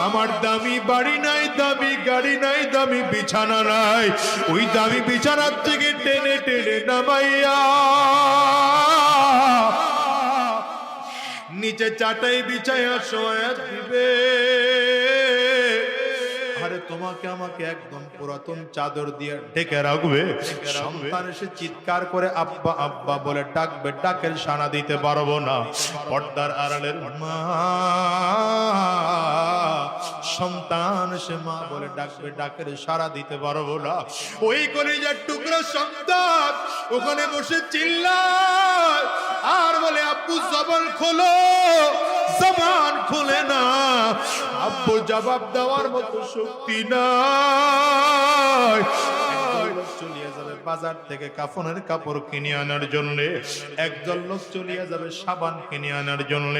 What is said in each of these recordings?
আমার দামি বাড়ি নাই, দামি গাড়ি নাই, দামি বিছানা নাই, ওই দামি বিছানার থেকে টেনে টেনে নামাইয়া নিচে চাটাই বিছাইয়া শোয়া দিবে। আরে তোমাকে আমাকে একদম পুরাতন চাদর দিয়ে ঢেকে রাখবে। সন্তান এসে চিৎকার করে আব্বা আব্বা বলে ডাকবে, ডাকের সাড়া দিতে পারবো না। পর্দার আড়ালের মা সন্তান এসে মা বলে ডাকবে, ডাকের সাড়া দিতে পারবো না। ওই কলিজার টুকরা সন্তান ওখানে বসে চিল্লায় আর বলে আব্বু জবান খোলো, জবান খুলে না। আব্বু জবাব দেওয়ার মতো শক্তি নাই। চলিয়ে যাবে বাজার থেকে কাফনের কাপড় কিনে আনার জন্য, একদল লোক চলিয়ে যাবে সাবান কিনে আনার জন্য,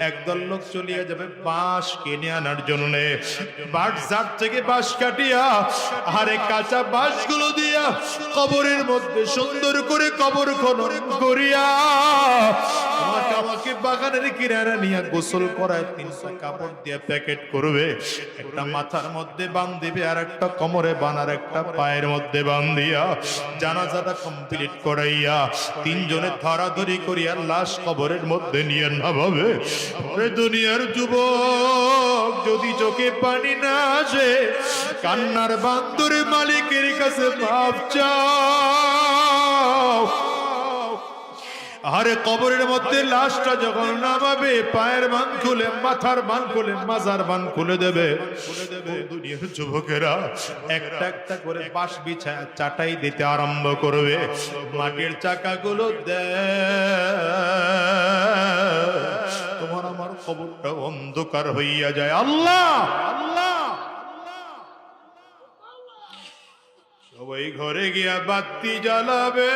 একদল লোক চলিয়ে যাবে বাঁশ কিনে আনার জন্য। বাজার থেকে বাঁশ কাটিয়া আরে কাঁচা বাঁশগুলো দিয়া কবরের মধ্যে সুন্দর করে কবর খনন করিয়া তোমাকে আমাকে বাগানের কিনারা নিয়ে গোসল করায় 300 কাপড় দিয়ে প্যাকেট করবে। একটা মাথার মধ্যে বাঁধিবে, আর একটা কোমরে বানার, একটা পায়ের মধ্যে বাঁধিয়া জানাজাটা কমপ্লিট করাইয়া 3 জনে ধরাধরি করিয়া লাশ কবরের মধ্যে নিয়ে নামাবে। ওরে দুনিয়ার যুবক, যদি চোখে পানি না আসে কান্নার বান্দরে মালিকের কাছে মাপ চাও। আরে কবরের মধ্যে লাশটা যখন নামাবে, পায়ের বান খুলে, মাথার বান খুলে, মাজার বান খুলে দেবে। দুনিয়ার যুবকেরা একটা একটা করে বাঁশ বিছায় চাটাই দিতে আরম্ভ করবে। মাটির চাকাগুলো তোমার আমার কবরটা অন্ধকার হইয়া যায়। আল্লাহ আল্লাহ, সবাই ঘরে গিয়া বাতি জ্বালাবে।